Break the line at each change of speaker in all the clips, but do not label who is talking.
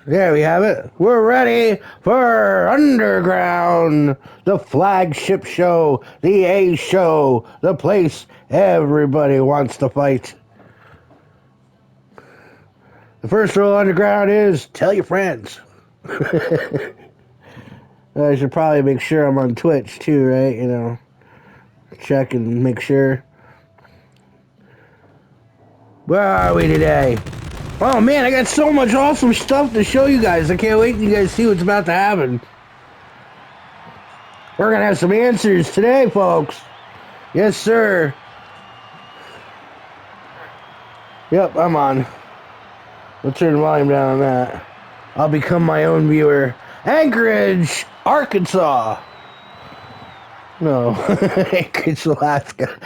There we have it. We're ready for Underground, the flagship show, the A show, the place everybody wants to fight. The first rule of Underground is tell your friends. I should probably make sure I'm on Twitch too, right? You know, check and make sure. Where are we today? Oh man, I got so much awesome stuff to show you guys. I can't wait till you guys see what's about to happen. We're gonna have some answers today, folks. Yes, sir. Yep, I'm on. We'll turn the volume down on that. I'll become my own viewer. Anchorage, Arkansas. No, Anchorage, Alaska.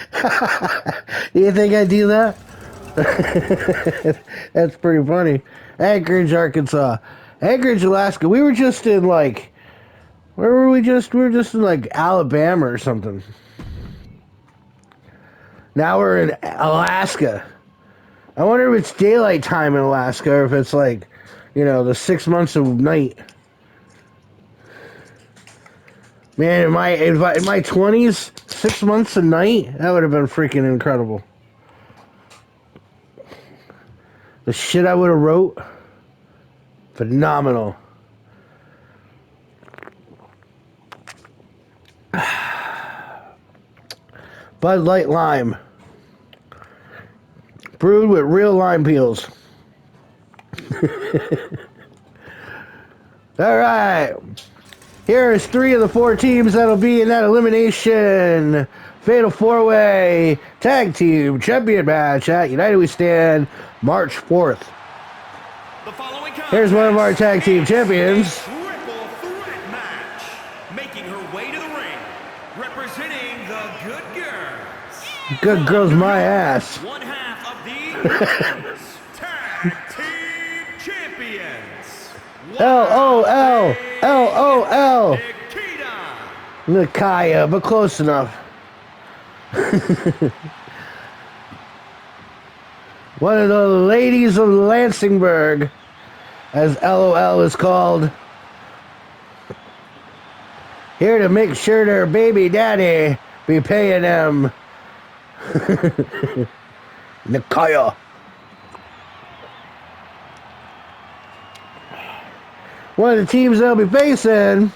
You think I'd do that? That's pretty funny. Anchorage, Arkansas. Anchorage, Alaska. We were just in like, where were we just? We were just in like Alabama or something. Now we're in Alaska. I wonder if it's daylight time in Alaska or if it's like, you know, the 6 months of night. Man, in my 20s, 6 months of night, that would have been freaking incredible. The shit I would have wrote, phenomenal. Bud Light Lime. Brewed with real lime peels. Alright. Here's 3 of the 4 teams that'll be in that elimination. Fatal 4-Way Tag Team Champion match at United We Stand, March 4th. Here's one of our tag team champions.
Triple threat match. Making her way to the ring. Representing the Good Girls.
Good girls, my ass.
One half of the Tag Team Champions.
LOL. LOL.
Nikita.
Nakaya, but close enough. One of the ladies of Lansingburg, as LOL is called. Here to make sure their baby daddy be paying them. Nakaya. One of the teams they'll be facing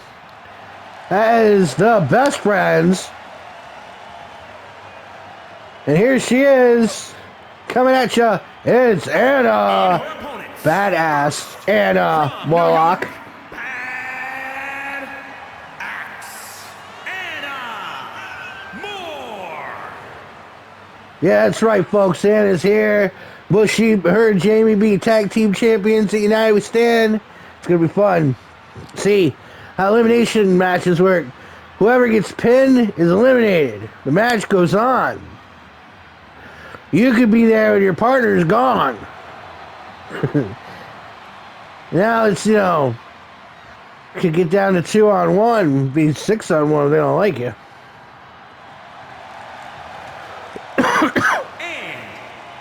is the Best Friends. And here she is, coming at you. It's Anna, badass Anna Morlock.
Bad Axe. Anna Moore.
Yeah, that's right, folks. Anna's here. Her and Jamie be tag team champions at United We Stand. It's gonna be fun. See how elimination matches work. Whoever gets pinned is eliminated. The match goes on. You could be there when your partner's gone. Now it's, you know, could get down to 2-on-1, be 6-on-1 if they don't like you.
And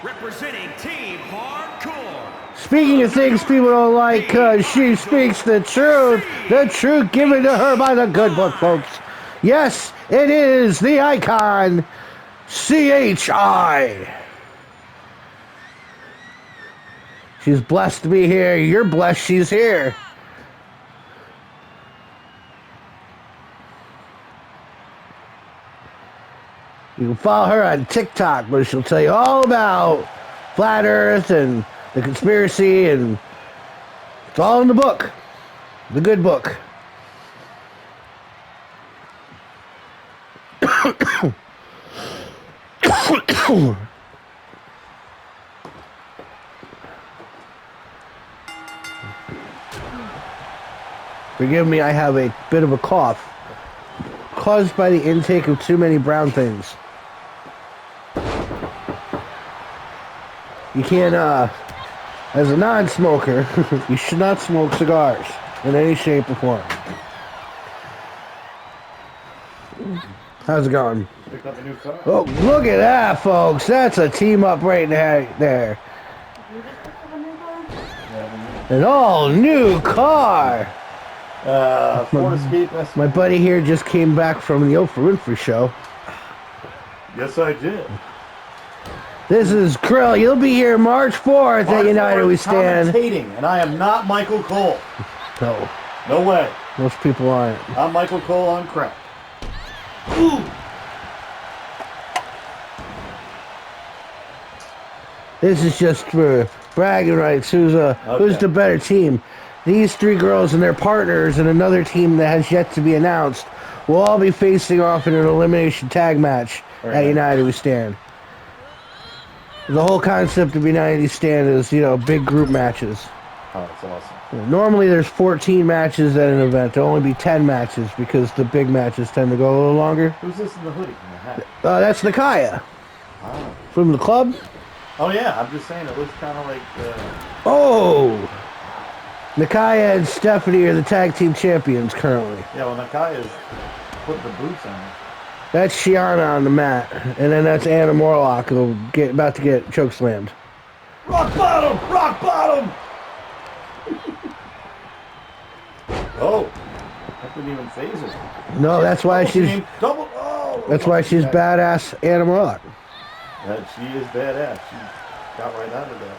representing Team Hardcore.
Speaking of things people don't like, cause she speaks the truth given to her by the good book, folks. Yes, it is the icon, CHI. She's blessed to be here. You're blessed she's here. You can follow her on TikTok, where she'll tell you all about Flat Earth and the conspiracy, and it's all in the book. The good book. Forgive me, I have a bit of a cough caused by the intake of too many brown things. You can't, as a non-smoker, you should not smoke cigars in any shape or form. How's it going?
Picked up a new car.
Oh, look at that, folks. That's a team up right there. An all-new car.
Ford Escape S.
My buddy here just came back from the Oprah Winfrey show.
Yes, I did.
This is Krill. You'll be here March 4th at United We Stand.
Commentating, and I am not Michael Cole.
No.
No way.
Most people aren't.
I'm Michael Cole on crack. Ooh.
This is just for bragging rights. Who's the better team? These three girls and their partners and another team that has yet to be announced will all be facing off in an elimination tag match at United We Stand. The whole concept of United We Stand is, big group matches.
Oh, that's awesome.
Normally there's 14 matches at an event. There'll only be 10 matches because the big matches tend to go a little longer.
Who's this in the hoodie and the hat?
That's Nakaya.
Oh.
From the club.
Oh, yeah. I'm just saying it looks kind of like...
Oh! Nakaya and Stephanie are the tag team champions currently.
Yeah, well, Nakaya's putting the boots on.
That's Shiana on the mat. And then that's Anna Morlock who'll about to get chokeslammed.
Rock bottom! Rock bottom! Oh, that didn't even phase her.
No, that's why she's...
Double, oh,
that's why she's badass Anna Morlock.
That she is badass. She got right out of that.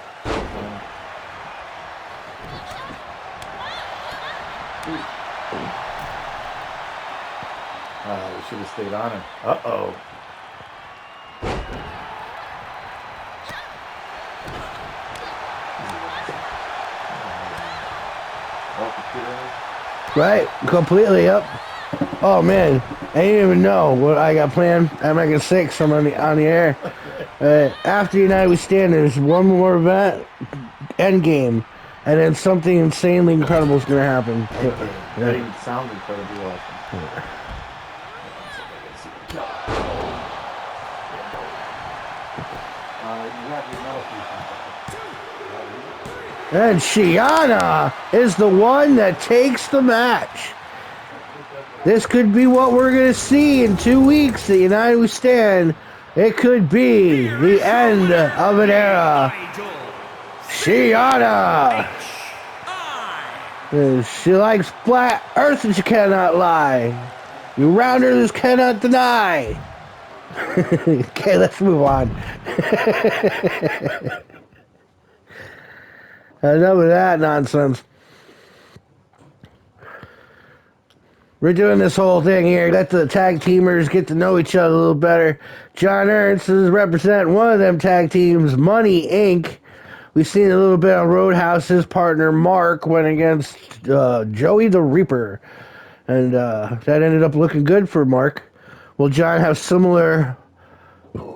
We should have stayed on her. Uh-oh.
Right, completely, yep. Oh man, I didn't even know what I got planned. I'm making 6. I'm on the air. After United We Stand, there's one more event, Endgame, and then something insanely incredible is gonna happen.
That even sounds incredibly awesome.
And Shiana is the one that takes the match. This could be what we're going to see in 2 weeks at United We Stand. It could be the end of an era. Shiana. She likes flat earth and she cannot lie. You rounders cannot deny. Okay, let's move on. Enough of that nonsense. We're doing this whole thing here. Let the tag teamers get to know each other a little better. John Ernst is representing one of them tag teams, Money Inc. We've seen a little bit on Roadhouse. His partner, Mark, went against Joey the Reaper. And that ended up looking good for Mark. Will John have similar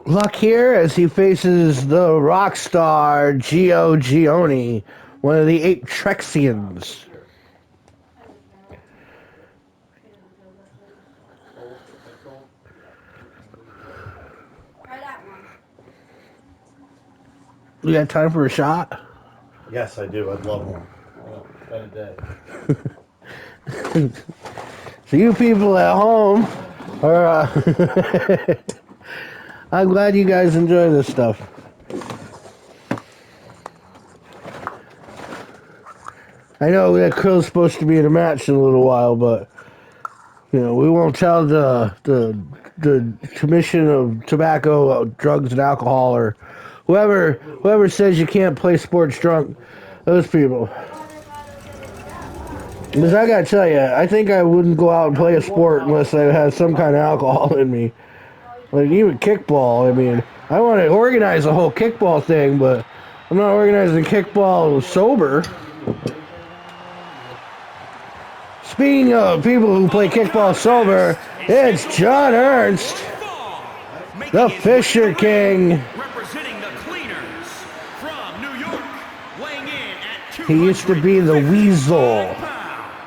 luck here as he faces the rock star Gio Gioni, one of the 8 Trexians? You got time for a shot?
Yes, I do. I'd love one. Spend a day.
So you people at home are... I'm glad you guys enjoy this stuff. I know that Krill's supposed to be in a match in a little while, but we won't tell the Commission of Tobacco, Drugs, and Alcohol, or whoever says you can't play sports drunk. Those people. Because I gotta tell you, I think I wouldn't go out and play a sport unless I had some kind of alcohol in me. Like even kickball, I mean, I want to organize the whole kickball thing, but I'm not organizing kickball sober. Speaking of people who play kickball sober, it's John Ernst, the Fisher King.
Representing the Cleaners from New York, weighing in at
He used to be the Weasel,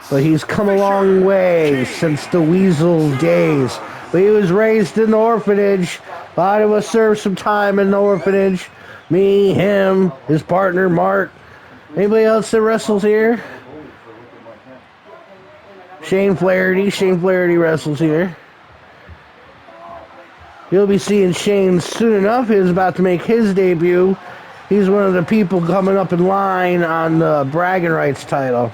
but he's come a long way since the Weasel days. But he was raised in the orphanage. A lot of us served some time in the orphanage. Me, him, his partner, Mark. Anybody else that wrestles here? Shane Flaherty wrestles here. You'll be seeing Shane soon enough. He's about to make his debut He's one of the people coming up in line on the bragging rights title.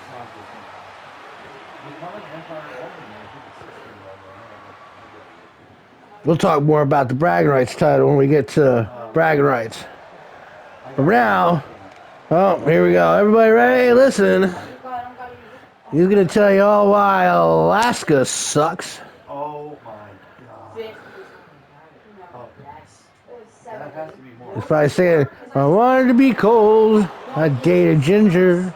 We'll talk more about the bragging rights title when we get to bragging rights. But now, oh, here we go. Everybody ready? Listen. He's going to tell you all why Alaska sucks.
Oh my god. Oh, that has to be more.
If I say I wanted to be cold, I'd date a ginger.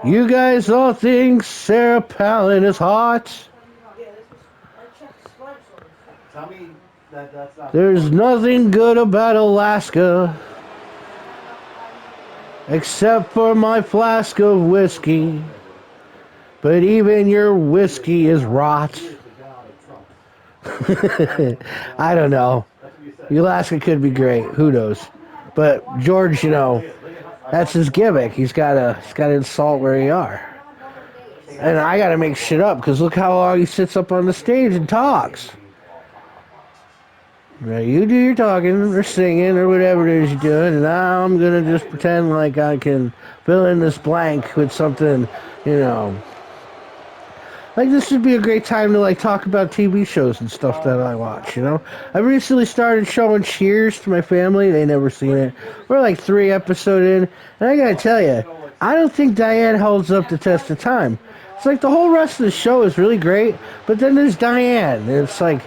You guys all think Sarah Palin is hot.
Tell me that's not.
There's nothing good about Alaska except for my flask of whiskey. But even your whiskey is rot. I don't know. Alaska could be great. Who knows? But George, you know, that's his gimmick. He's gotta insult where you are. And I gotta make shit up because look how long he sits up on the stage and talks. Now you do your talking or singing or whatever it is you're doing, and now I'm gonna just pretend like I can fill in this blank with something, you know. Like this would be a great time to like talk about TV shows and stuff that I watch, you know. I recently started showing Cheers to my family. They never seen it. We're like 3 episodes in, and I gotta tell you, I don't think Diane holds up the test of time. It's like the whole rest of the show is really great, but then there's Diane, and it's like,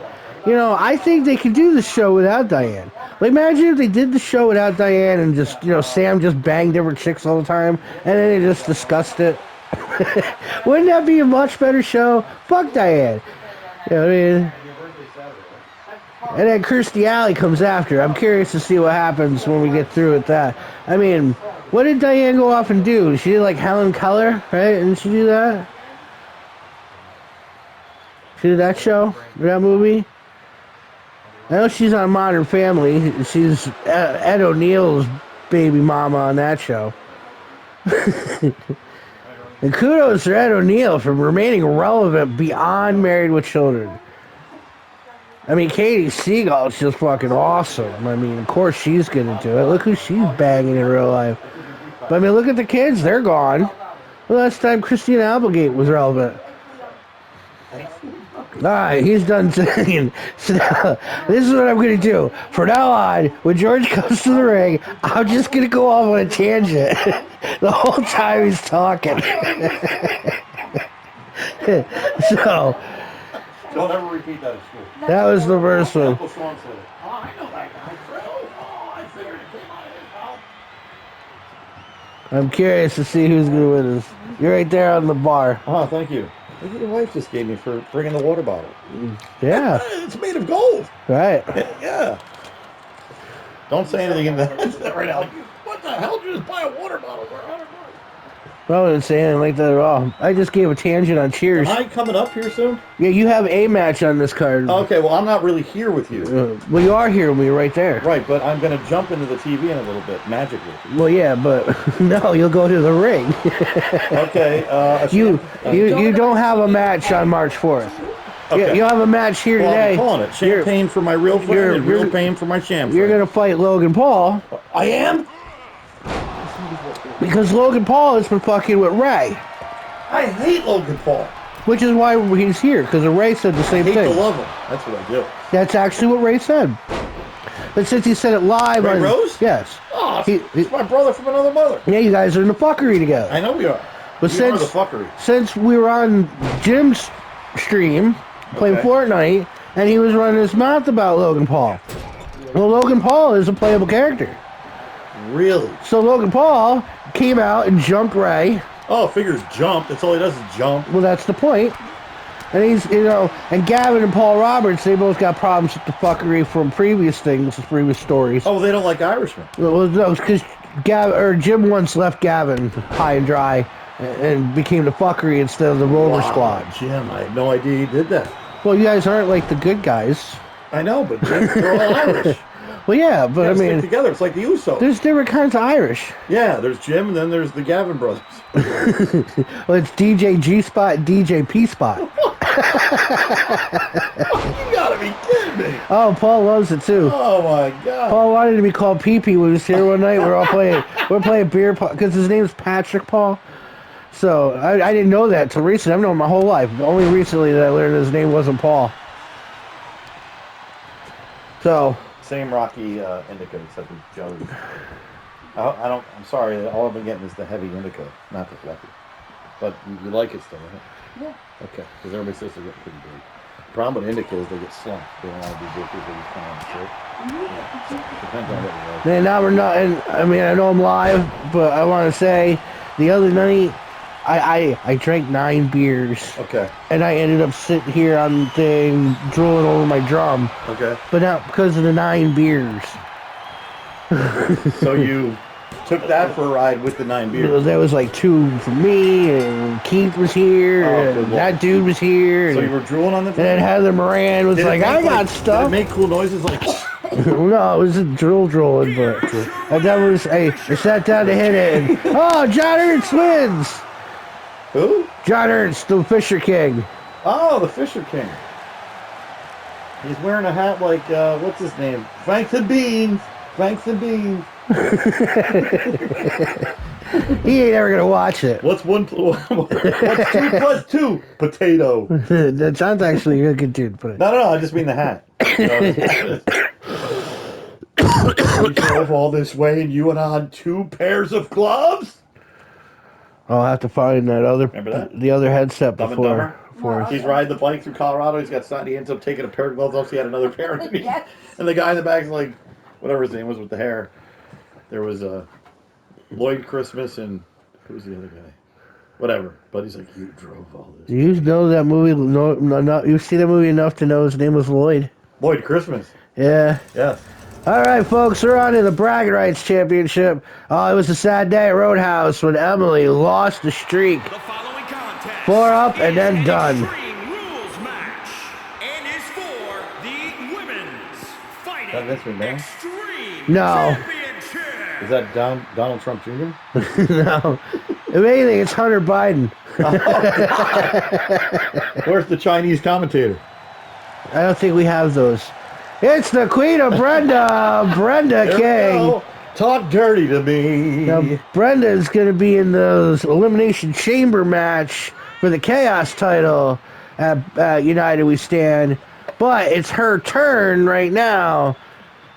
you know, I think they could do the show without Diane. Like, imagine if they did the show without Diane and just, you know, Sam just banged different chicks all the time, and then they just discussed it. Wouldn't that be a much better show? Fuck Diane. You know what I mean? And then Kirstie Alley comes after. I'm curious to see what happens when we get through with that. I mean, what did Diane go off and do? She did like Helen Keller, right? Didn't she do that? She did that show? That movie? I know she's on Modern Family. She's Ed O'Neill's baby mama on that show. And kudos to Ed O'Neill for remaining relevant beyond Married with Children. I mean, Katie Seagal's just fucking awesome. I mean, of course she's going to do it. Look who she's banging in real life. But I mean, look at the kids. They're gone. The last time Christina Applegate was relevant. Alright, he's done singing. So now, this is what I'm going to do. From now on, when George comes to the ring, I'm just going to go off on a tangent the whole time he's talking. So,
Don't ever repeat that at school.
that was the first one.
Uncle Sean said it. Oh, I know that guy, Phil. Oh, I figured it came out of his mouth.
I'm curious to see who's going to win this. You're right there on the bar.
Oh, thank you. Look what your wife just gave me for bringing the water bottle.
Yeah.
It's made of gold.
Right.
Yeah. Don't say anything in that right now. Like, what the hell? Did you just buy a water bottle for $100?
I wasn't saying anything like that at all. I just gave a tangent on Cheers.
Am I coming up here soon?
Yeah, you have a match on this card.
Okay, well, I'm not really here with you.
Well, you are here with me right there.
Right, but I'm going to jump into the TV in a little bit, magically.
Well, yeah, but no, you'll go to the ring.
Okay.
You don't have a match on March 4th.
Okay.
You'll have a match here
Well,
today.
I'm calling it. Champagne for my real friend and real pain for my sham friend.
You're going to fight Logan Paul.
I am?
Because Logan Paul has been fucking with Ray.
I hate Logan Paul.
Which is why he's here, because Ray said the same
I hate
thing.
to love him. That's what I do.
That's actually what Ray said. But since he said it live
Ray
on...
Rose?
Yes.
Oh, it's my brother from another mother.
Yeah, you guys are in the fuckery together.
I know we are.
But
We are the fuckery.
since we were on Jim's stream, playing
Okay.
Fortnite, and he was running his mouth about Logan Paul. Well, Logan Paul is a playable character.
Really?
So Logan Paul came out and jumped Ray.
Oh, figures jump. That's all he does is jump.
Well, that's the point. And he's, you know, and Gavin and Paul Roberts, they both got problems with the fuckery from previous things, previous stories.
Oh, they don't like Irishmen.
Well, no, because Jim once left Gavin high and dry and became the fuckery instead of the Roller Squad.
Jim, I had no idea he did that.
Well, you guys aren't like the good guys.
I know, but they're all Irish.
Well, yeah, but I
Stick
mean,
together. It's like the Usos.
there's different kinds of Irish.
Yeah, there's Jim, and then there's the Gavin brothers.
Well, it's DJ G Spot, DJ P Spot.
gotta be kidding me.
Oh, Paul loves it too.
Oh my god.
Paul wanted to be called Pee-Pee when he was here one night. We're playing beer because his name's Patrick Paul. So I didn't know that till recently. I've known him my whole life. Only recently that I learned his name wasn't Paul. So
Same Rocky indica except with jelly. I'm sorry. All I've been getting is the heavy indica, not the fluffy. But you like it still, right? Yeah. Okay. Because everybody says they're getting pretty big. The problem with indica is they get slumped. They don't want to be big because they just come on the shirt. Yeah. So it depends on what you like.
man, now we're not. And I mean, I know I'm live, but I want to say, the other night, I drank 9 beers.
Okay.
And I ended up sitting here on the thing, drooling over my drum.
Okay.
But not because of the 9 beers.
So you took that for a ride with the 9 beers.
There was like 2 for me, and Keith was here,
good
and
lord.
that dude was here.
So
and,
you were drooling on the
and then Heather Moran was
Did it
like,
make,
I got
Did it
stuff.
make cool noises like...
No, it was a drooling, but and that was I sat down to hit it, and oh, John Ernst wins.
Who?
John Ernst, the Fisher King.
Oh, the Fisher King. He's wearing a hat like, what's his name? Frank the Beans. Frank the Beans.
He ain't ever gonna watch it.
What's 2 plus 2? Potato.
That sounds actually a good dude, but
No, I just mean the hat. You drove all this way and you went on 2 pairs of gloves?
I'll have to find that other
Remember that?
the other headset
Dumb and
before.
Dumber?
For
He's riding the bike through Colorado. He's got something. He ends up taking a pair of gloves off. So he had another pair underneath.
Yes.
And the guy in the back's like, whatever his name was with the hair. There was Lloyd Christmas and who's the other guy? Whatever. But he's like, you drove all this.
You know that movie? No, you see that movie enough to know his name was Lloyd.
Lloyd Christmas.
Yeah.
Yes.
All right, folks, we're on to the Bragging Rights Championship. Oh, it was a sad day at Roadhouse when Emily lost the streak.
The following contest
4 up and
is
then
an
done.
Extreme Rules match and is for the Women's
That
Fighting
Vince McMahon?
Extreme
No.
Championship.
Is that Donald Trump Jr.?
No. If anything, it's Hunter Biden.
Where's the Chinese commentator?
I don't think we have those. It's the Queen of Brenda, Brenda
There we
King.
go. Talk dirty to me.
Now, Brenda is going to be in the Elimination Chamber match for the Chaos title at United We Stand. But it's her turn right now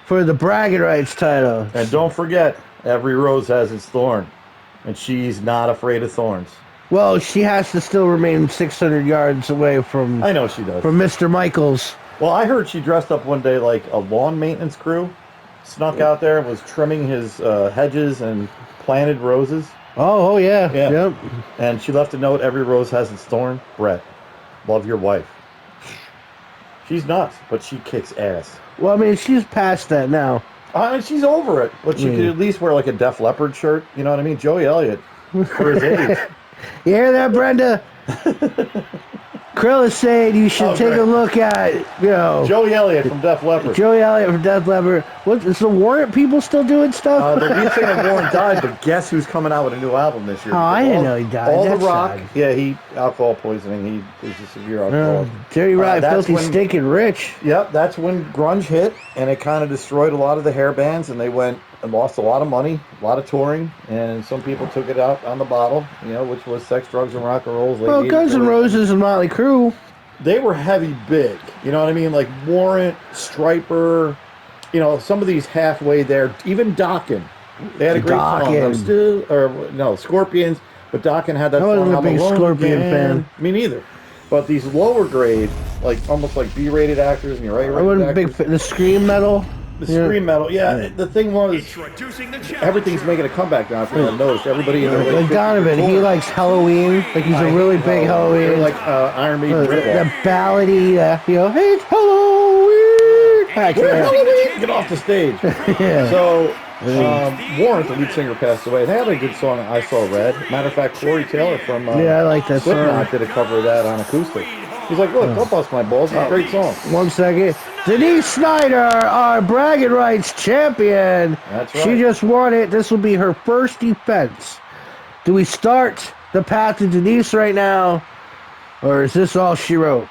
for the Bragging Rights title.
And don't forget, every rose has its thorn. And she's not afraid of thorns.
Well, she has to still remain 600 yards away from
I know she does.
Mr. Michaels.
Well, I heard she dressed up one day like a lawn maintenance crew. Snuck out there and was trimming his hedges and planted roses.
Oh yeah.
Yeah.
Yep.
And she left a note, every rose has its thorn. Brett, love your wife. She's nuts, but she kicks ass.
Well, I mean, she's past that now.
I mean, she's over it. But she could at least wear like a Def Leppard shirt. You know what I mean? Joey Elliott, for his age.
You hear that, Brenda? Krill is saying you should take
great.
a look at,
Joey Elliott from Def Leppard.
Joey Elliott from Death Leopard. What is the Warrant people still doing stuff?
The lead singer Warren died, but guess who's coming out with a new album this year?
Oh, I didn't know he died.
All
That's
the Rock.
sad.
Yeah, he alcohol poisoning. He is a severe alcoholic.
Jerry Rock,
that's
filthy,
when-
stinking rich.
Yep, that's when grunge hit, and it kind of destroyed a lot of the hair bands, and they went and lost a lot of money, a lot of touring, and some people took it out on the bottle, which was sex, drugs, and rock and rolls.
Well, Guns N' Roses and Motley Crue.
They were heavy big, you know what I mean? Like Warrant, Striper, some of these halfway there, even Dokken. They had a great song. Scorpions, but Dokken had that
I wasn't
song.
a
I'm
big
Alone
Scorpion
Again.
fan.
Me neither. But these lower grade, like almost like B-rated actors and your
I
A-rated
wasn't a
actors.
big fan. The Scream metal.
The scream metal, yeah. The thing was,
Introducing the challenger.
everything's making a comeback now. If you haven't noticed, everybody in their late
Like
50s
Donovan,
are
he
touring.
likes Halloween. Like he's a really big
They're
Halloween.
like Iron Maiden
The
ripoff.
ballady, hey, it's Halloween. I
Where's
can't.
Halloween? Get off the stage.
Yeah.
So, Warrant, the lead singer, passed away. They had a good song, I Saw Red. Matter of fact, Corey Taylor from
Yeah, I like that
Slipknot
song.
did a cover of that on acoustic. He's like, look, don't bust my balls. It's a great song.
1 second. Denise Snyder, our Bragging Rights champion.
That's
She
right.
just won it. This will be her first defense. Do we start the path to Denise right now? Or is this all she wrote?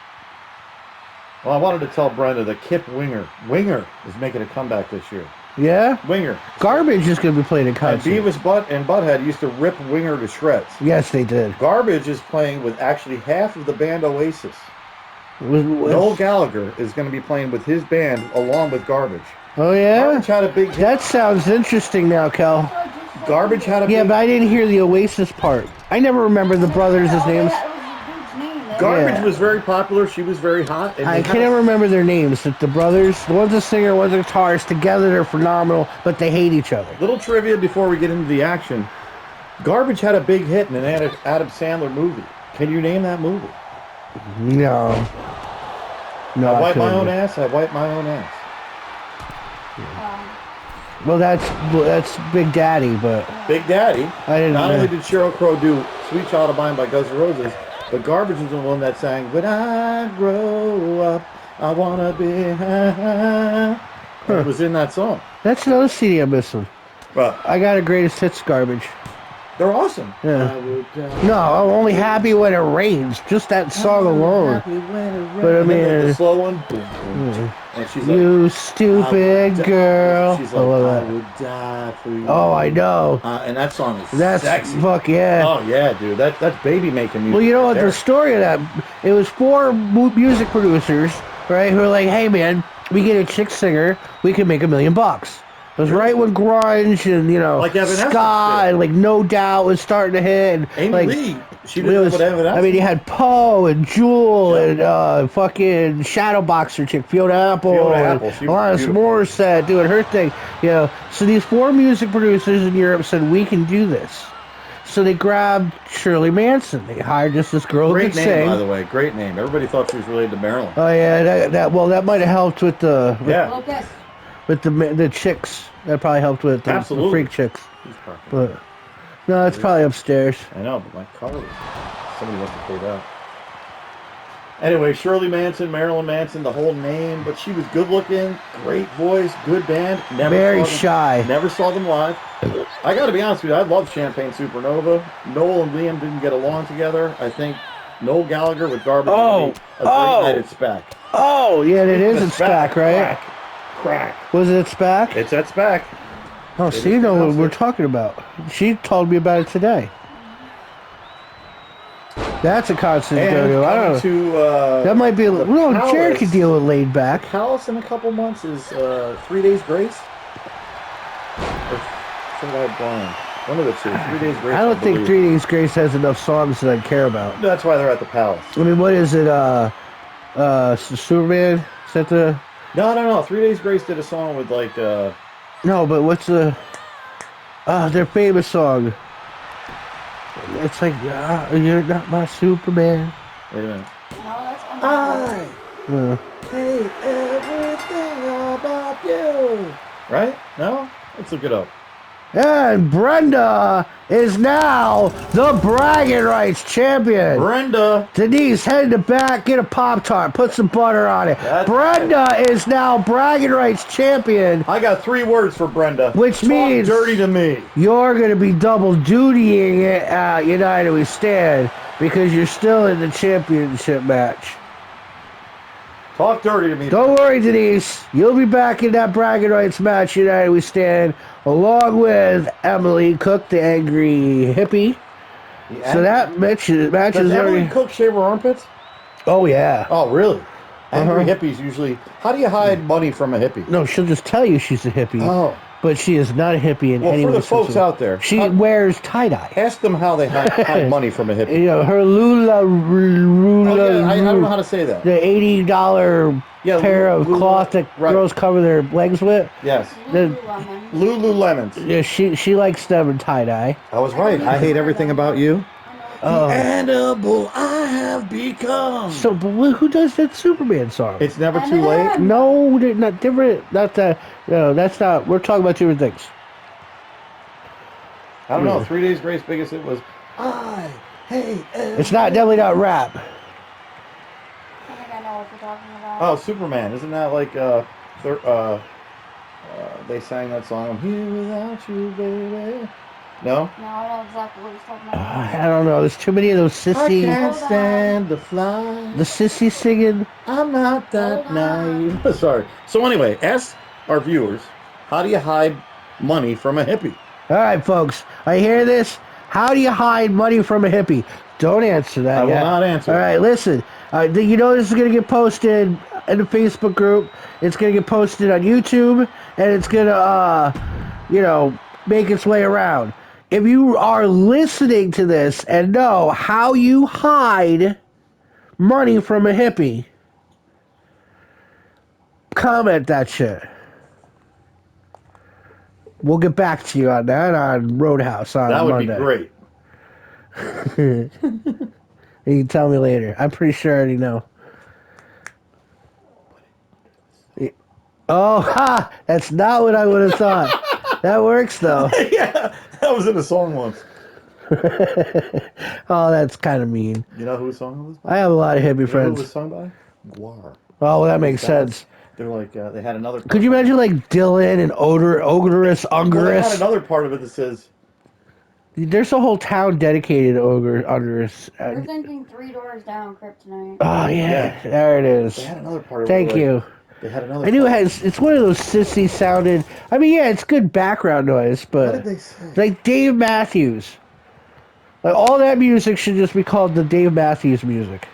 Well, I wanted to tell Brenda that Kip Winger is making a comeback this year.
Yeah?
Winger.
Garbage is going to be playing in
And
concert.
Beavis and Butthead used to rip Winger to shreds.
Yes, they did.
Garbage is playing with actually half of the band Oasis.
Was-
Noel Gallagher is going to be playing with his band along with Garbage.
Oh, yeah?
Garbage had a big hit.
That sounds interesting now, Kel.
Garbage had a
Yeah,
big
but I didn't hear the Oasis part. I never remember the brothers' names.
Garbage
Yeah.
was very popular. She was very hot. And
I
they
can't
had a-
remember their names. The brothers, one's a singer, one's a guitarist. Together, they're phenomenal, but they hate each other.
Little trivia before we get into the action. Garbage had a big hit in an Adam Sandler movie. Can you name that movie?
No. No,
I
I
wipe my
couldn't.
own ass. I wipe my own ass.
Well, that's Big Daddy, but
Big Daddy.
I didn't
Not
know.
only did Sheryl Crow do "Sweet Child of Mine" by Guns N' Roses, but Garbage was the one that sang "When I grow up, I wanna be." It was in that song.
That's another CD I'm missing.
But
I got a greatest hits Garbage.
they're awesome.
Yeah.
I would,
No, I'm only happy when it rains. Just that song alone. But I
And then the
mean,
slow one. Boom, boom, and she's like,
you stupid girl.
She's
I
like,
love
I
that.
would die for you.
Oh, I know.
And that song is
That's
sexy.
fuck yeah.
Oh yeah, dude. That's baby making music.
Well, you know
right
what
there.
the story of that? It was 4 music producers, right? Who were like, "Hey, man, we get a chick singer, we can make $1 million." It was right when grunge and
Like Evanescence
ska
did.
and like No Doubt was starting to hit. And,
Amy
like,
Lee, she
it
did
was-
what Evanescence.
I mean, you had Poe and Jewel
Yeah.
and fucking Shadowboxer chick Fiona Apple,
Fiona
and
Apple, she was
Alanis
beautiful.
Morissette doing her thing. So these 4 music producers in Europe said, "We can do this." So they grabbed Shirley Manson. They hired just this girl who
Great
could
name,
sing.
by the way. Great name. Everybody thought she was related to Marilyn.
Oh yeah, that might have helped with the
Yeah,
with the chicks. That probably helped with the
Absolutely.
freak chicks.
She's perfect.
But no, it's probably upstairs.
I know, but my car was. Somebody must have pulled out. Anyway, Shirley Manson, Marilyn Manson, the whole name, but she was good looking, great voice, good band.
Very
saw them-
shy.
Never saw them live. I got to be honest with you, I love Champagne Supernova. Noel and Liam didn't get along together. I think Noel Gallagher with Garbage would be a great night at SPAC.
Oh yeah, it is
The
at SPAC, right?
Crack.
Was it at SPAC?
It's at SPAC.
Oh, so you know what we're talking about. She told me about it today. That's a concert to go
And
to. I don't know.
coming to
That might be a
the
well. Jared
Palace.
could deal with laid back.
Palace in a couple months is 3 Days Grace. Or some guy blind. One of the two. 3 Days Grace.
I don't think
believe.
3 Days Grace has enough songs that I care about.
That's why they're at the Palace.
I mean, what is it? Superman? Is that the?
No. 3 Days Grace did a song with like.
No, but what's the? Their famous song. It's like, you're not my Superman.
Wait a minute.
I
Uh,
hate everything about you. Right? No? Let's look it up.
and Brenda is now the bragging rights champion.
Brenda.
Denise, head in the back, get a Pop-Tart, put some butter on it.
That's
Brenda is now bragging rights champion.
I got 3 words for Brenda.
Which
Talk
means-
dirty to me.
You're going to be double dutying it at United We Stand because you're still in the championship match.
Talk dirty to me.
Don't worry, Denise. You'll be back in that bragging rights match, United We Stand, along with Emily Cook, the angry hippie. So that match is
Does Emily
already...
Cook shave her armpits?
Oh, yeah.
Oh, really? Angry
Uh-huh.
hippies usually. How do you hide money from a hippie?
No, she'll just tell you she's a hippie,
Oh.
but she is not a hippie in
Well,
any
for
way.
the folks
shape, or-
out there,
She
how-
wears tie-dye.
Ask them how they hide money from a hippie.
You know, her Lula...
Oh, yeah, I don't know how to say that.
The $80
Yeah,
pair of
Lula-
cloth that
right.
girls cover their legs with.
Yes.
The,
Lululemons.
yeah, she likes them in tie-dye.
I was right. I hate everything about you.
Oh.
Animal I have become.
So, but who does that Superman song?
It's never too late.
No, they're not different. Not that. No, that's not. We're talking about different things.
I don't know. 3 Days Grace biggest hit was I hate everything.
It's not definitely not rap.
I think I know what you're talking about.
Oh, Superman. Isn't that like they sang that song, I'm here without you, baby. No?
No, I know exactly what he's talking about.
I don't know. There's too many of those
I
sissy,
can't
Hold on.
stand the fly.
the sissy singing.
I'm not that
Hold on.
naive. Sorry. So anyway, ask our viewers, how do you hide money from a hippie?
All right, folks. I hear this. How do you hide money from a hippie? Don't answer that
I will
yet.
not answer.
All right, listen. You know this is going to get posted in the Facebook group. It's going to get posted on YouTube, and it's going to, make its way around. If you are listening to this and know how you hide money from a hippie, comment that shit. We'll get back to you on that on Roadhouse on
That would
Monday.
be great.
You can tell me later. I'm pretty sure I already know. Oh, ha! That's not what I would have thought. That works, though.
Yeah, that was in a song once.
Oh, that's kind of mean.
You know whose song it was by?
I have a lot of hippie
You know who it
friends.
was sung by? Guar.
Oh, well, that makes sense.
They're like, they had another part.
Could you imagine, like, Dylan and Ogorous,
Well, they had
Ungurus?
another part of it that says,
There's a whole town dedicated to Ungurus.
We're thinking 3 Doors Down, Kryptonite.
Oh, yeah. There it is.
they had another part of
Thank
it. where,
you.
like, They had another
I knew
part.
it's one of those sissy sounded. I mean, yeah, it's good background noise, but
What did they say?
like Dave Matthews. Like all that music should just be called the Dave Matthews music.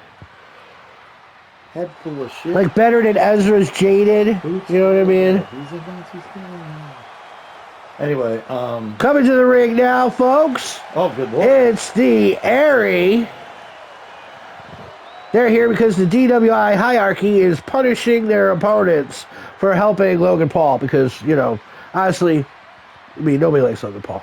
Head full of shit.
Like better than Ezra's Jaded.
Boots
You know what I mean?
He's a Nazi fan. Anyway,
Coming to the ring now, folks.
oh, good lord.
It's the Airy. They're here because the DWI hierarchy is punishing their opponents for helping Logan Paul because, honestly, nobody likes Logan Paul.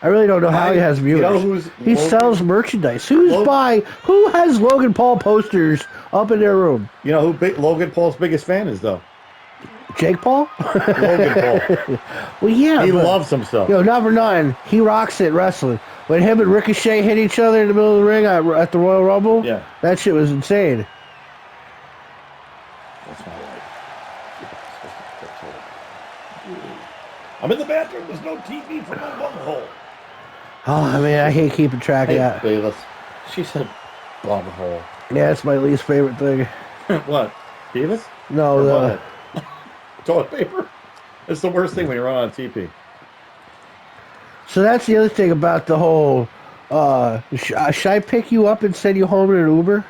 I really don't know how he has viewers.
You know who's
He
Logan-
sells merchandise. Who has Logan Paul posters up in their room?
You know who Logan Paul's biggest fan is, though?
Jake Paul?
Logan Paul.
Well, yeah.
He
but,
loves himself.
number 9, he rocks it wrestling. When him and Ricochet hit each other in the middle of the ring at the Royal Rumble,
Yeah.
that shit was insane.
That's my wife. I'm in the bathroom. There's no TV for my bunghole.
Oh, I hate keeping track of
Hey,
that.
Bayless. She said bunghole.
Yeah, that's my least favorite thing.
What? Davis?
No,
Or
the
what? Toilet paper? It's the worst thing when you run on TP.
so that's the other thing about the whole. Should I pick you up and send you home in an Uber?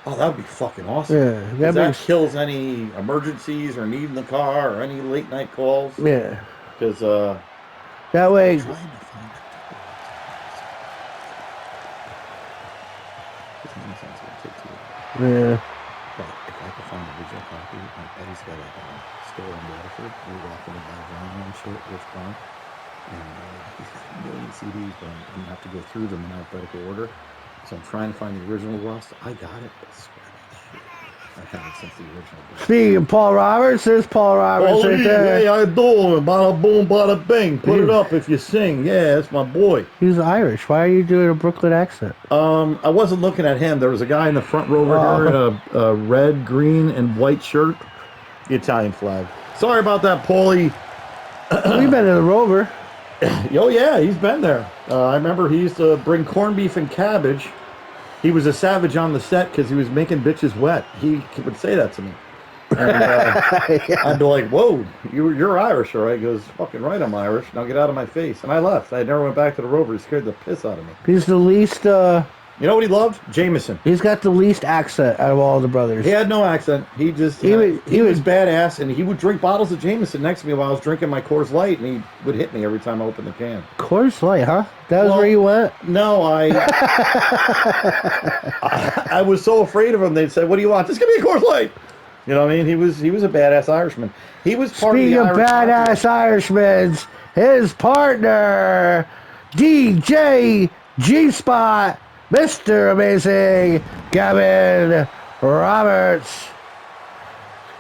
Oh, that would be fucking awesome.
Yeah,
'Cause that
makes-
kills any emergencies or need in the car or any late night calls.
Yeah,
Because,
that way.
trying to find it. Doesn't make sense. It would take too long.
Yeah,
But if I could find the original copy, my buddy's got a store in Waterford. We were walking to buy vinyl and shit, Rich Brown. And he's got a million CDs, but I'm going to have to go through them in alphabetical order. So I'm trying to find the original Rust. I got it, but swear to shit. I've had it since the original.
speaking of Paul Roberts, there's Paul Roberts right there.
Hey, how you doing? Bada boom, bada bing. Put it up if you sing. Yeah, that's my boy.
He's Irish. Why are you doing a Brooklyn accent?
I wasn't looking at him. There was a guy in the front row over here in a red, green, and white shirt. The Italian flag. Sorry about that, Paulie.
We've been in the Rover.
Oh, yeah, he's been there. I remember he used to bring corned beef and cabbage. He was a savage on the set because he was making bitches wet. He would say that to me. And I'd be like, whoa, you're Irish, all right? He goes, fucking right, I'm Irish. Now get out of my face. And I left. I never went back to the Rover. He scared the piss out of me.
He's the least.
You know what he loved? Jameson.
He's got the least accent out of all the brothers.
He had no accent. He just he was badass, and he would drink bottles of Jameson next to me while I was drinking my Coors Light, and he would hit me every time I opened the can.
Coors Light, huh? That was
Well,
where you went?
No, I was so afraid of him. They'd say, "What do you want? Just give me a Coors Light." You know what I mean? He was a badass Irishman. He was part
Speaking
of
of
the Irish
badass Irishmen, his partner, DJ G-Spot, Mr. Amazing, Gavin Roberts.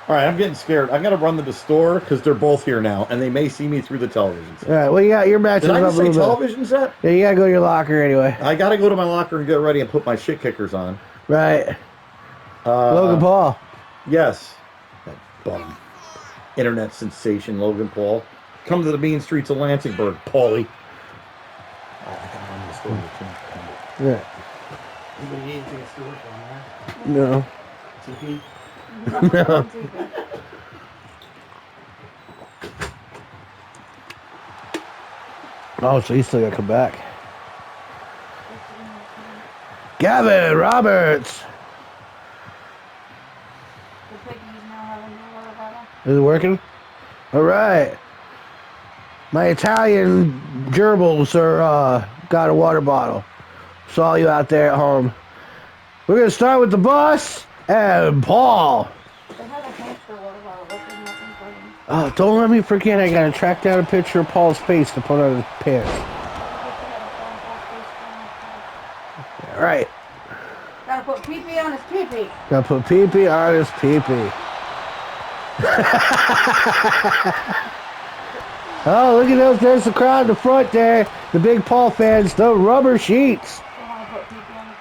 All right, I'm getting scared. I got to run to the store because they're both here now, and they may see me through the television set.
All right, well, you got your matches
Did I
up a
just say
little bit.
television set?
Yeah, you got to go to your locker anyway.
I got to go to my locker and get ready and put my shit kickers on.
Right. Logan Paul.
Yes. That bum. Internet sensation, Logan Paul. Come to the mean streets of Lansingburg, Paulie. I gotta run to the store with Tim.
Yeah.
Anybody need anything at the store from there?
No.
TP?
No. Oh, so he's still gotta come back. Gavin Roberts.
The piggies now have a new water bottle.
Is it working? All right. My Italian gerbils are got a water bottle. Saw you out there at home. We're gonna start with the boss and Paul.
They have a hamster water bottle, but there's nothing for them.
Oh, don't let me forget. I gotta track down a picture of Paul's face to put on his pants. All right.
Gotta put pee-pee on his pee-pee.
Gotta put pee-pee on his pee-pee. Oh, look at those. There's the crowd in the front there. The big Paul fans, the rubber sheets.
I wanna put pee-pee on his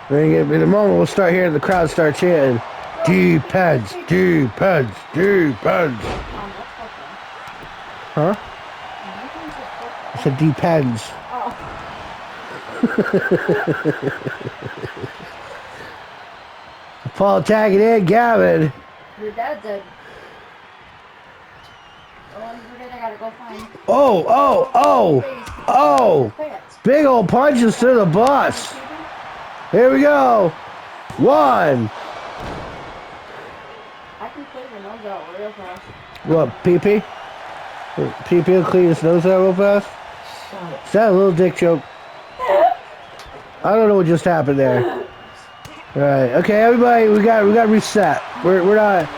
pee-pee too.
In a moment, we'll start hearing the crowd start chanting, Depends, depends, depends.
That's football.
Huh?
I think it's football.
I said depends.
Oh.
Paul tagging in, Gavin.
Your dad did. Oh, you forget I gotta go find
Oh, oh, oh, oh.
pants.
Big old punches to the bus. Here we go. One.
I can clean your nose out real fast.
What, pee-pee? Pee-pee will clean his nose out real fast? Is that a little dick joke? I don't know what just happened there. All right, okay, everybody, we got to reset. We're not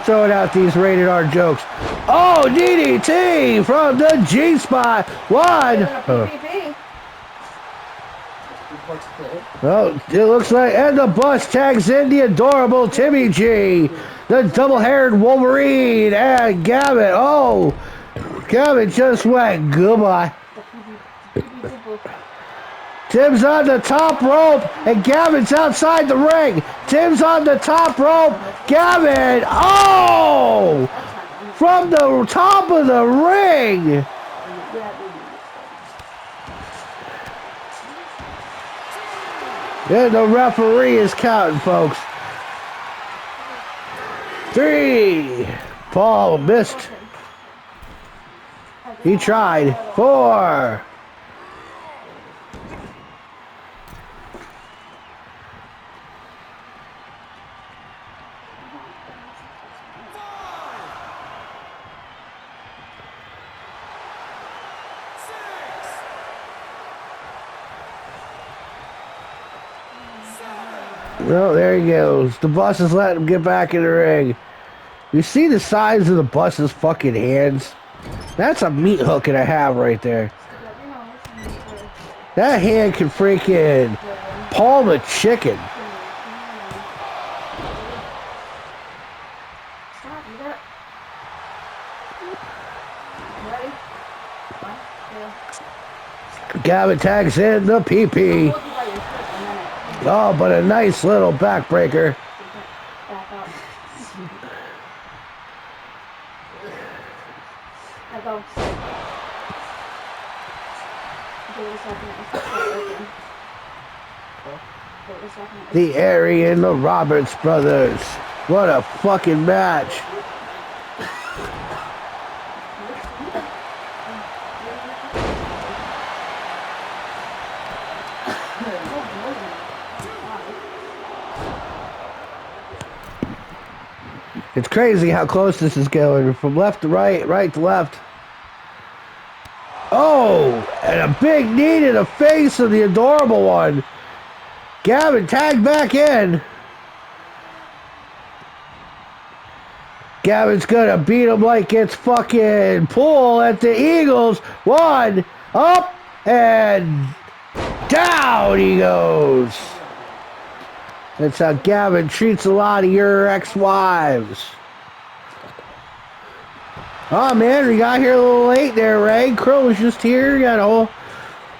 throwing out these rated R jokes. Oh, DDT from the G spot. One.
Pee-pee.
Well, it looks like, and the bus tags in the adorable Timmy G, the double-haired Wolverine, and Gavin. Oh, Gavin just went goodbye. Tim's on the top rope, and Gavin's outside the ring. Tim's on the top rope. Gavin, oh, from the top of the ring. Yeah, the referee is counting, folks. 3. Paul missed. He tried. 4. Well, there he goes. The bus is letting him get back in the ring. You see the size of the bus's fucking hands? That's a meat hook and a half right there. That hand can freaking palm a chicken. Gavin tags in the PP. Oh, but a nice little backbreaker.
Back up. I go. Give it a second. Give it a second.
The Airy and the Roberts brothers. What a fucking match. It's crazy how close this is going. From left to right, right to left. Oh, and a big knee to the face of the adorable one. Gavin tagged back in. Gavin's gonna beat him like it's fucking pool at the Eagles. 1, up, and down he goes. That's how Gavin treats a lot of your ex-wives. Oh man, we got here a little late there, Ray. Crow was just here.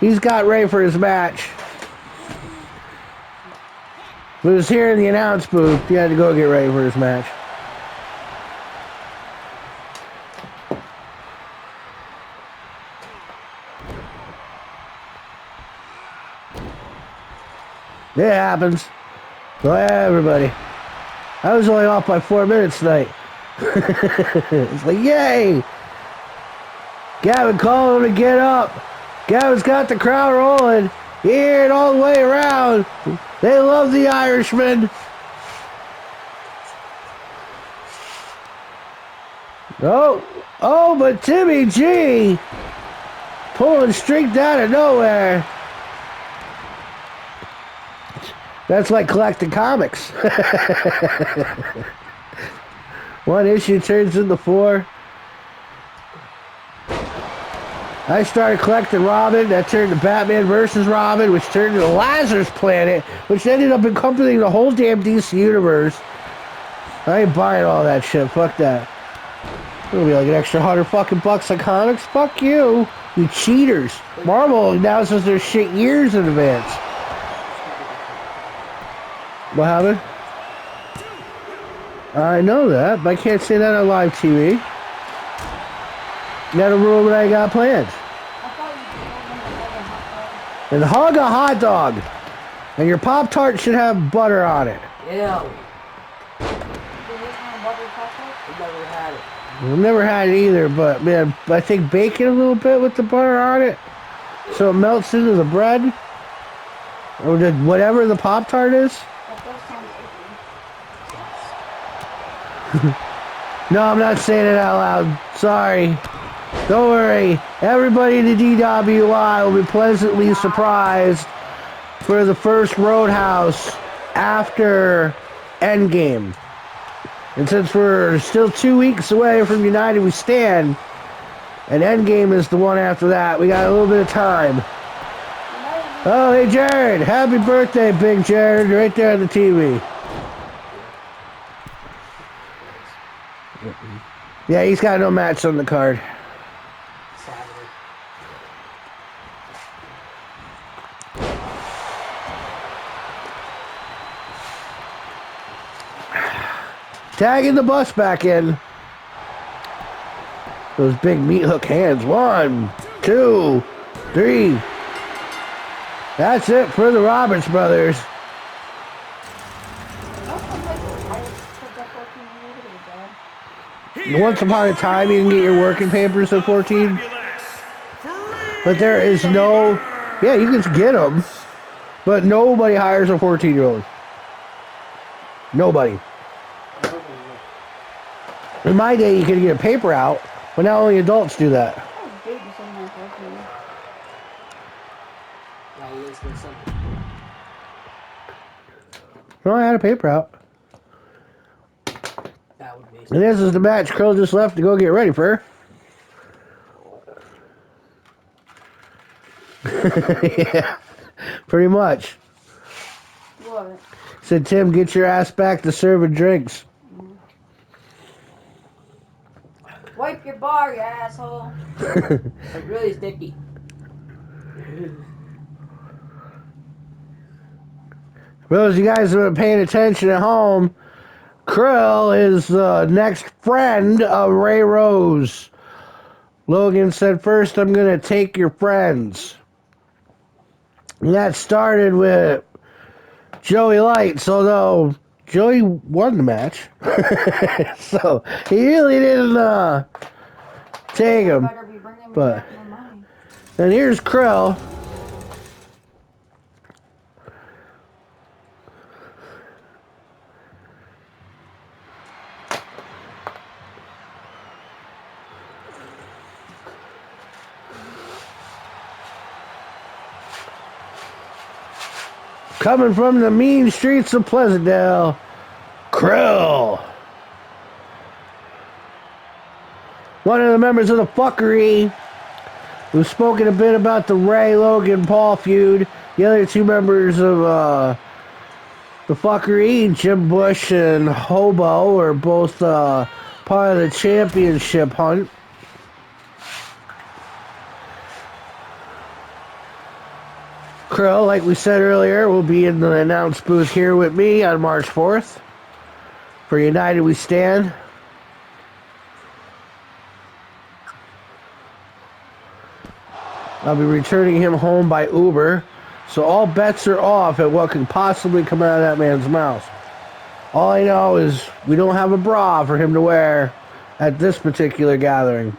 He's got ready for his match. He was here in the announce booth. He had to go get ready for his match. It happens. So everybody. I was only off by 4 minutes tonight. It's like, yay! Gavin calling him to get up. Gavin's got the crowd rolling. Here and all the way around. They love the Irishman. Oh, but Timmy G pulling streaked out of nowhere. That's like collecting comics. One issue turns into 4. I started collecting Robin. That turned to Batman versus Robin, which turned into Lazarus Planet, which ended up encompassing the whole damn DC universe. I ain't buying all that shit. Fuck that. It'll be like an extra $100 on comics. Fuck you, you cheaters. Marvel announces their shit years in advance. What happened? I know that, but I can't say that on live TV. That'll ruin what I got planned. And hug a hot dog. And your Pop-Tart should have butter on it.
Yeah.
I've never had it either, but man, I think bacon a little bit with the butter on it, so it melts into the bread, or whatever the Pop-Tart is. No, I'm not saying it out loud. Sorry. Don't worry. Everybody in the DWI will be pleasantly surprised for the first Roadhouse after Endgame. And since we're still 2 weeks away from United We Stand, and Endgame is the one after that, we got a little bit of time. Oh, hey Jared. Happy birthday, Big Jared. Right there on the TV. Yeah, he's got no match on the card. Tagging the bus back in. Those big meat hook hands. 1, 2, 3. That's it for the Roberts brothers. Once upon a time, you can get your working papers at 14. But there is no... Yeah, you can get them. But nobody hires a 14-year-old. Nobody. In my day, you could get a paper out, but now only adults do that. No, I had a paper out. And this is the match Krill just left to go get ready for. Yeah, pretty much.
What?
Said, Tim, get your ass back to serving drinks.
Wipe your bar, you asshole.
It's really sticky.
Well, as you guys have been paying attention at home, Krill is the next friend of Ray Rose. Logan said, first I'm going to take your friends. And that started with Joey Lights, although Joey won the match. So he really didn't take him. But, and here's Krill. Coming from the mean streets of Pleasantdale, Krill. One of the members of the fuckery who's spoken a bit about the Ray Logan Paul feud. The other two members of the fuckery, Jim Bush and Hobo, are both part of the championship hunt. Krill, like we said earlier, will be in the announce booth here with me on March 4th for United We Stand. I'll be returning him home by Uber, So all bets are off at what could possibly come out of that man's mouth. All I know is we don't have a bra for him to wear at this particular gathering.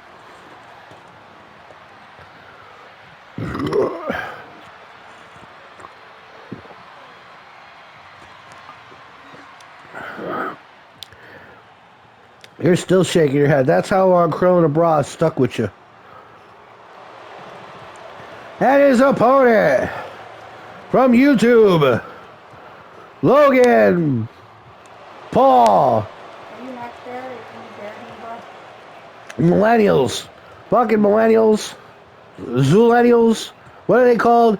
You're still shaking your head. That's how long Krill in a bra is stuck with you. And his opponent from YouTube, Logan Paul.
Are you not there? Are you there, bro?
Millennials. Fucking millennials. Zoolennials. What are they called?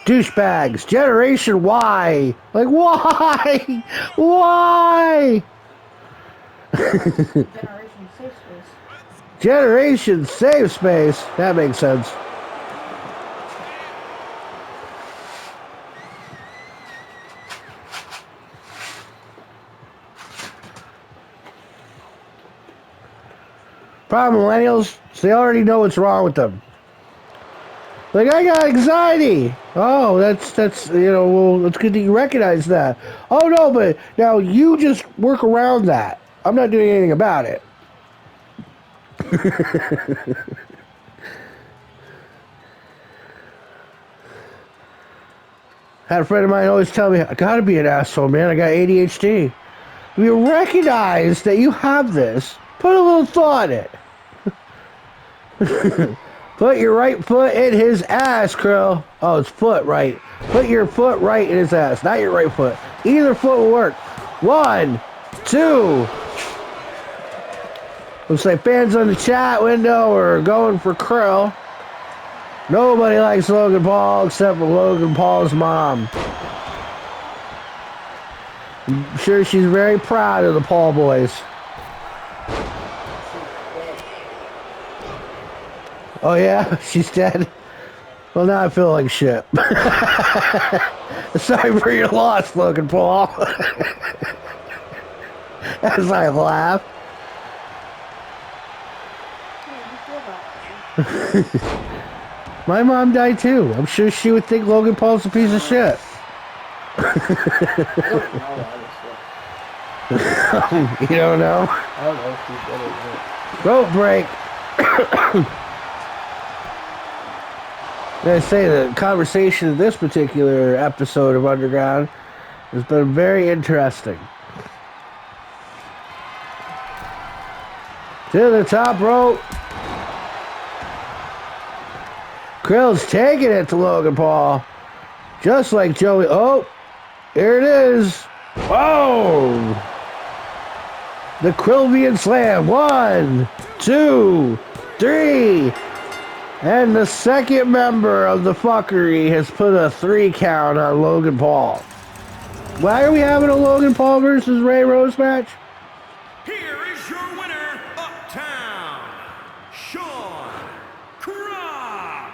Douchebags. Generation Y. Like, why? Why?
Generation Safe Space.
Generation Safe Space. That makes sense. Problem millennials, they already know what's wrong with them. Like, I got anxiety. Oh, that's well, it's good that you recognize that. Oh no, but now you just work around that. I'm not doing anything about it. Had a friend of mine always tell me, I gotta be an asshole, man. I got ADHD. If you recognize that you have this, put a little thought in it. Put your right foot in his ass, Krill. Oh, it's foot right. Put your foot right in his ass, not your right foot. Either foot will work. 1, 2. Looks like fans on the chat window are going for Krill. Nobody likes Logan Paul except for Logan Paul's mom. I'm sure she's very proud of the Paul boys. Oh yeah, she's dead. Well, now I feel like shit. Sorry for your loss, Logan Paul. As I laugh. My mom died too. I'm sure she would think Logan Paul's a piece of shit. You don't know?
I don't know if he's good or not.
Rope break. I say the conversation in this particular episode of Underground has been very interesting. To the top rope. Krill's taking it to Logan Paul. Just like Joey. Oh, here it is. Oh! The Krillian Slam. 1, 2, 3. And the second member of the fuckery has put a 3 count on Logan Paul. Why are we having a Logan Paul versus Ray Rose match?
Here is your winner, Uptown, Sean Cross.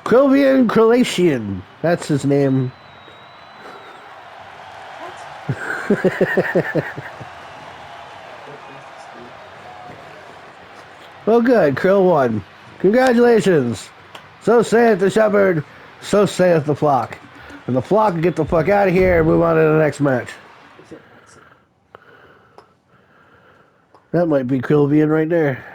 Krillian. That's his name. Well, good. Krill won. Congratulations. So saith the shepherd, so saith the flock. And the flock can get the fuck out of here and move on to the next match. That might be Krillian right there.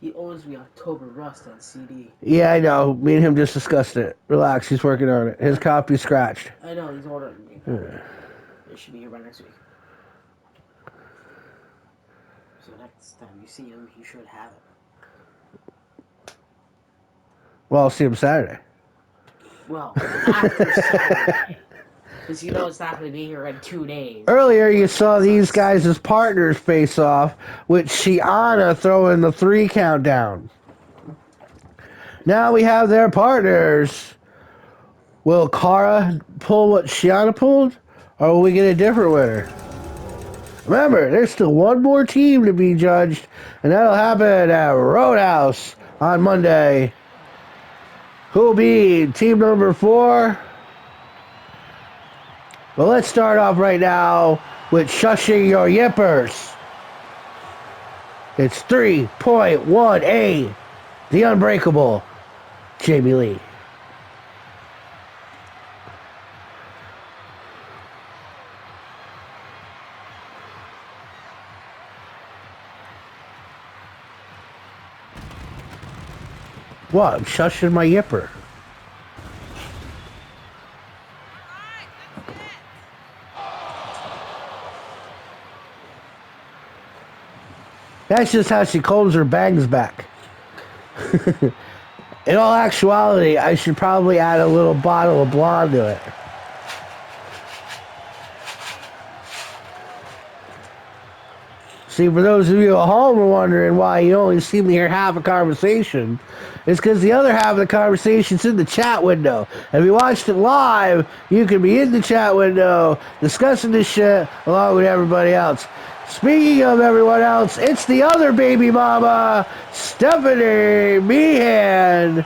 He owes me October Rust on CD.
Yeah, I know. Me and him just discussed it. Relax, he's working on it. His copy's scratched.
I know, he's ordering me. It should be here by next week. So next time you see him, he should have it.
Well, I'll see him Saturday.
Well, after Saturday. Because you know it's not going to be here in 2 days.
Earlier, you saw these guys as partners face off, with Shiana throwing the 3 countdown. Now we have their partners. Will Kara pull what Shiana pulled? Or will we get a different winner? Remember, there's still one more team to be judged, and that'll happen at Roadhouse on Monday. Who will be team number 4? Well, let's start off right now with shushing your yippers. It's 3.18, the Unbreakable. Jamie Lee. What? I'm shushing my yipper. That's just how she combs her bangs back. In all actuality, I should probably add a little bottle of blonde to it. See, for those of you at home are wondering why you only see me hear half a conversation, it's because the other half of the conversation's in the chat window. If you watched it live, you can be in the chat window discussing this shit along with everybody else. Speaking of everyone else, it's the other baby mama, Stephanie Meehan.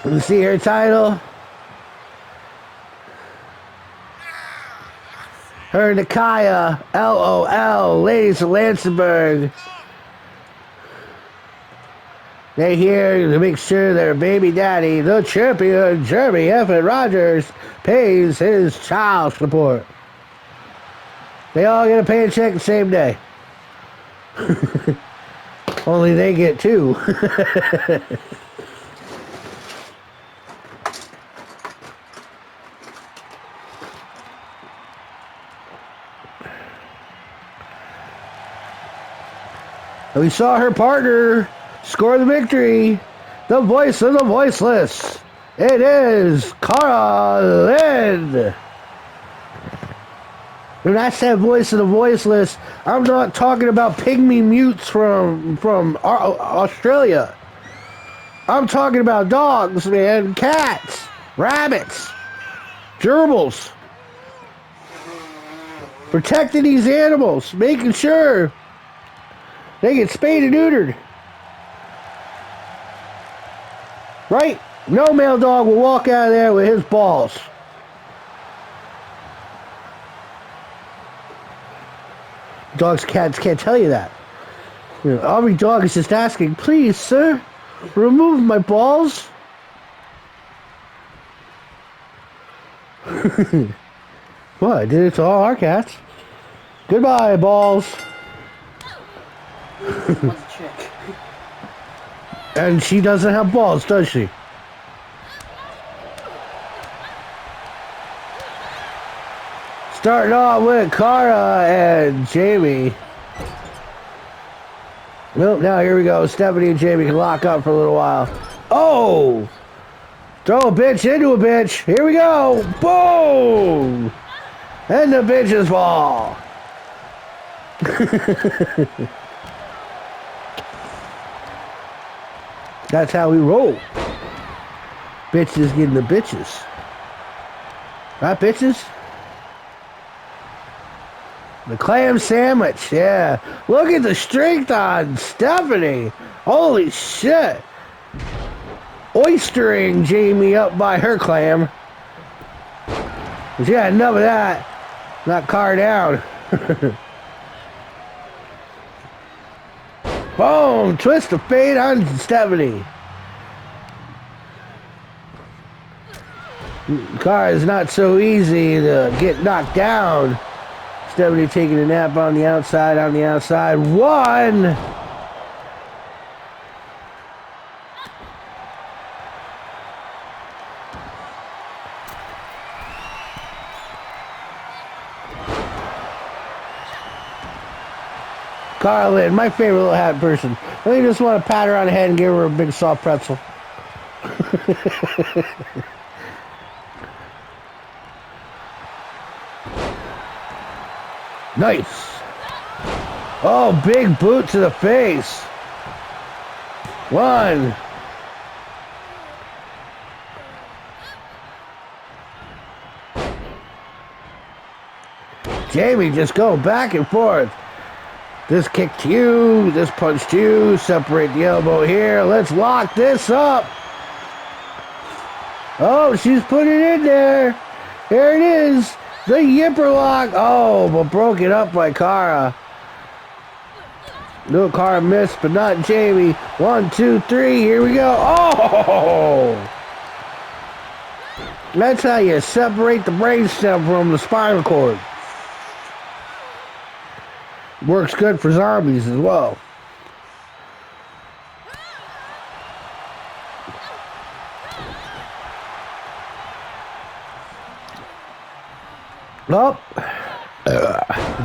You see her title? Her Nakaya, LOL, ladies of Lansingburg. They here to make sure their baby daddy, the champion, Jeremy F. Rogers, pays his child support. They all get a paycheck the same day. Only they get two. And we saw her partner score the victory. The voice of the voiceless. It is Cara Lynn. When I said voice of the voiceless, I'm not talking about pygmy mutes from Australia. I'm talking about dogs, man, cats, rabbits, gerbils. Protecting these animals, making sure they get spayed and neutered. Right? No male dog will walk out of there with his balls. Dogs, cats can't tell you that. You know, every dog is just asking, please, sir, remove my balls. Well, I did it to all our cats. Goodbye, balls. And she doesn't have balls, does she? Starting off with Cara and Jamie. Nope, now here we go. Stephanie and Jamie can lock up for a little while. Oh! Throw a bitch into a bitch. Here we go. Boom! And the bitches fall. That's how we roll. Bitches getting the bitches. Right, bitches? The clam sandwich, yeah. Look at the strength on Stephanie. Holy shit. Oystering Jamie up by her clam. She had enough of that. Not car down. Boom! Twist of fate on Stephanie. Car is not so easy to get knocked down. Stephanie taking a nap on the outside, One! Carlin, my favorite little hat person. I think just want to pat her on the head and give her a big soft pretzel. Nice. Oh, big boot to the face. One. Jamie just go back and forth. This kick to you, this punch to you, separate the elbow here. Let's lock this up. Oh, she's putting it in there. There it is. The yipper lock. Oh, but broken up by Cara. No, car missed, but not Jamie. 1, 2, 3. Here we go. Oh! That's how you separate the brainstem from the spinal cord. Works good for zombies as well. Up.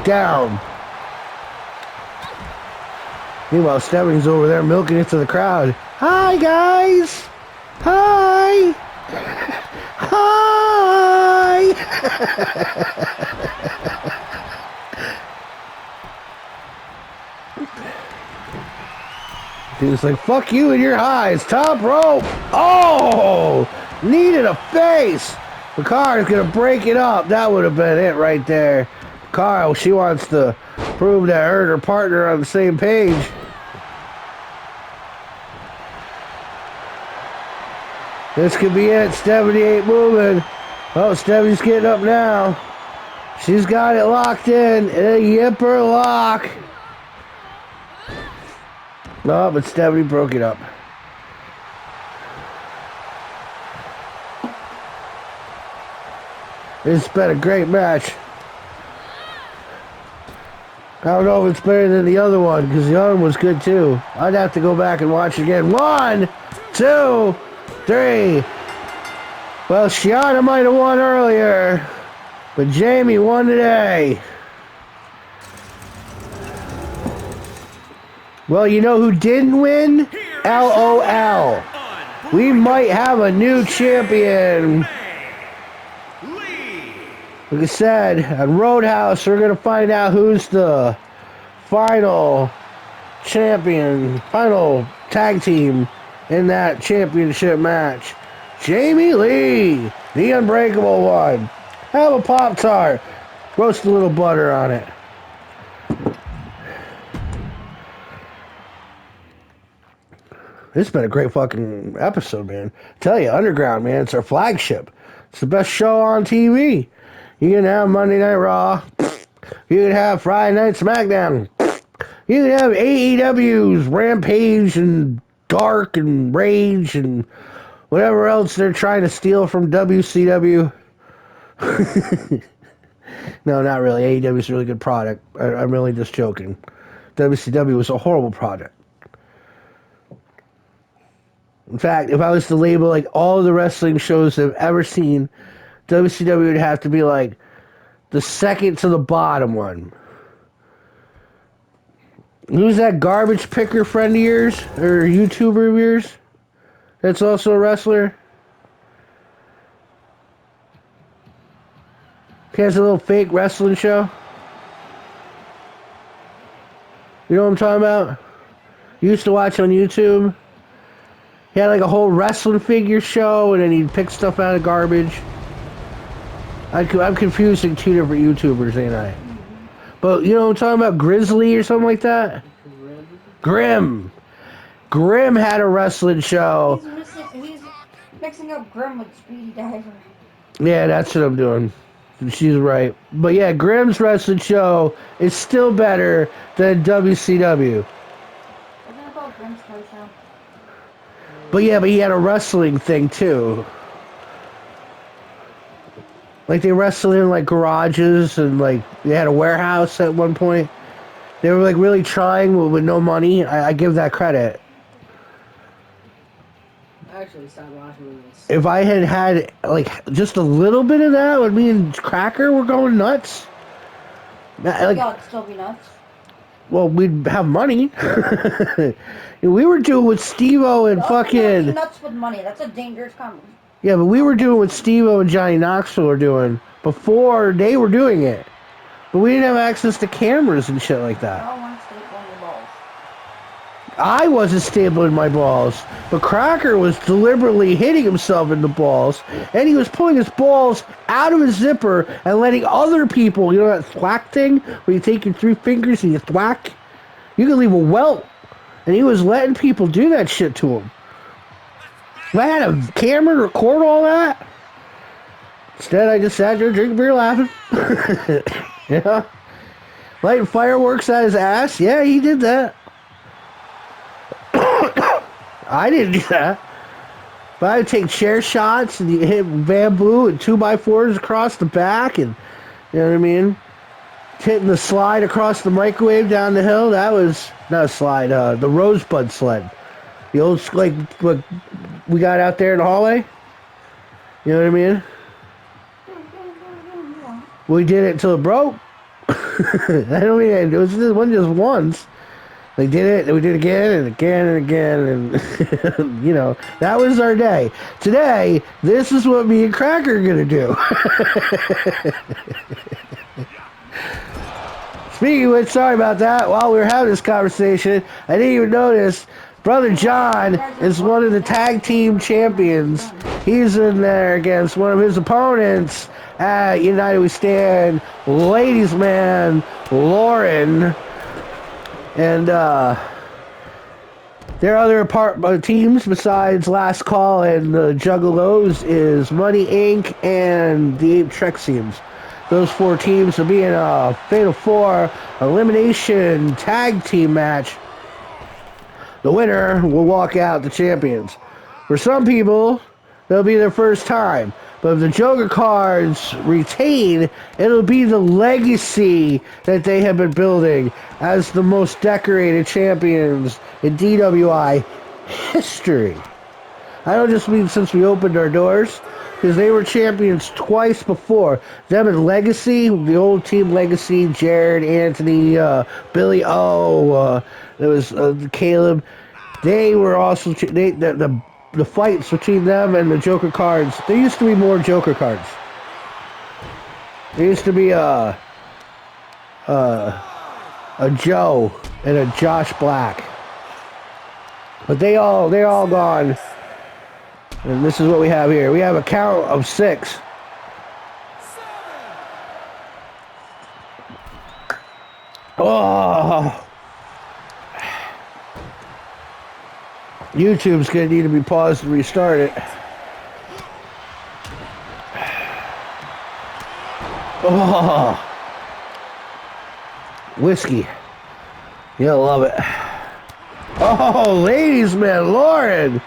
Down. Meanwhile, Stephanie's over there milking it to the crowd. Hi, guys. Hi. Hi. Dude's like, fuck you and your highs. Top rope. Oh, needed a face. The car is going to break it up. That would have been it right there. Carl, she wants to prove that her and her partner are on the same page. This could be it. Stephanie ain't moving. Oh, Stephanie's getting up now. She's got it locked in. A yipper lock. No, but Stephanie broke it up. It's been a great match. I don't know if it's better than the other one, because the other one was good too. I'd have to go back and watch it again. 1, 2, 3. Well, Shiana might have won earlier, but Jamie won today. Well, you know who didn't win? LOL. We might have a new champion. Like I said, on Roadhouse, we're going to find out who's the final champion, final tag team in that championship match. Jamie Lee, the unbreakable one. Have a Pop-Tart. Roast a little butter on it. This has been a great fucking episode, man. I tell you, Underground, man, it's our flagship. It's the best show on TV. You can have Monday Night Raw. You can have Friday Night SmackDown. You can have AEW's Rampage and Dark and Rage and whatever else they're trying to steal from WCW. No, not really. AEW's a really good product. I'm really just joking. WCW was a horrible product. In fact, if I was to label like all the wrestling shows I've ever seen, WCW would have to be like the second to the bottom one. Who's that garbage picker friend of yours? Or YouTuber of yours? That's also a wrestler? He has a little fake wrestling show. You know what I'm talking about? You used to watch on YouTube. He had like a whole wrestling figure show, and then he'd pick stuff out of garbage. I'm confusing two different YouTubers, ain't I? But you know what I'm talking about? Grizzly or something like that? Grim. Grim had a wrestling show.
He's mixing up Grim with Speedy Diver.
Yeah, that's what I'm doing. She's right. But yeah, Grim's wrestling show is still better than WCW.
Isn't it called Grim's Toy Show?
But yeah, but he had a wrestling thing too. Like they wrestled in like garages and like they had a warehouse at one point. They were like really trying with no money. I give that credit.
I actually stopped watching this.
If I had had like just a little bit of that, when me and Cracker were going nuts. Like,
Y'all would still be nuts.
well, we'd have money. We were doing with Steve-O and fucking...
Be nuts with money. That's a dangerous comment.
Yeah, but we were doing what Steve-O and Johnny Knoxville were doing before they were doing it. But we didn't have access to cameras and shit like that.
I don't want to staple on your balls.
I wasn't stapling my balls, but Cracker was deliberately hitting himself in the balls, and he was pulling his balls out of his zipper and letting other people, you know that thwack thing, where you take your 3 fingers and you thwack? You can leave a welt, and he was letting people do that shit to him. I had a camera to record all that. Instead, I just sat there drinking beer laughing. Yeah. Lighting fireworks at his ass. Yeah, he did that. I didn't do that. But I would take chair shots and you hit bamboo and 2x4s across the back and, you know what I mean? Hitting the slide across the microwave down the hill. That was, not a slide, the rosebud sled. The old, like, what we got out there in the hallway. You know what I mean? We did it until it broke. I don't mean it wasn't just once. They did it, and we did it again and again and again, and you know, that was our day. Today, this is what me and Cracker are gonna do. Speaking of which, sorry about that. While we were having this conversation, I didn't even notice Brother John is one of the tag team champions. He's in there against one of his opponents at United We Stand, ladies man, Lauren. And their other teams besides Last Call and the Juggalos is Money Inc. and the Ape Trexians. Those 4 teams will be in a Fatal 4 elimination tag team match. The winner will walk out the champions. For some people, it'll be their first time. But if the Joker cards retain, it'll be the legacy that they have been building as the most decorated champions in DWI history. I don't just mean since we opened our doors, because they were champions twice before. Them and Legacy, the old team Legacy, Jared, Anthony, Billy O, there was Caleb. They were also the fights between them and the Joker cards. There used to be more Joker cards. There used to be a Joe and a Josh Black, but they all gone. And this is what we have here. We have a count of 6. Oh. YouTube's going to need to be paused and restart it. Oh. Whiskey. You'll love it. Oh, ladies man, Lauren.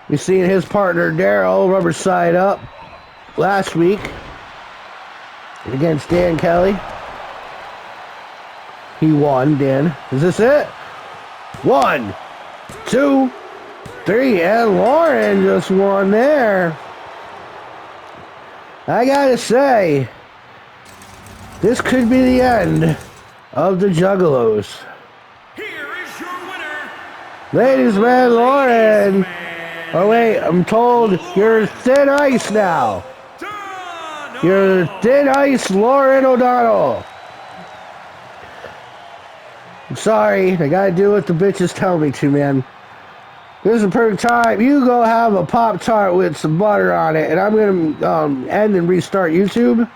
We seen his partner Daryl rubber side up last week against Dan Kelly. He won, Dan. Is this it? 1, 2, 3, and Lauren just won there. I gotta say, this could be the end of the Juggalos.
Here is your winner,
Ladies man, Lauren. Oh wait, I'm told you're thin ice now. You're thin ice Lauren O'Donnell. I'm sorry, I gotta do what the bitches tell me to, man. This is a perfect time. You go have a Pop-Tart with some butter on it, and I'm gonna end and restart YouTube.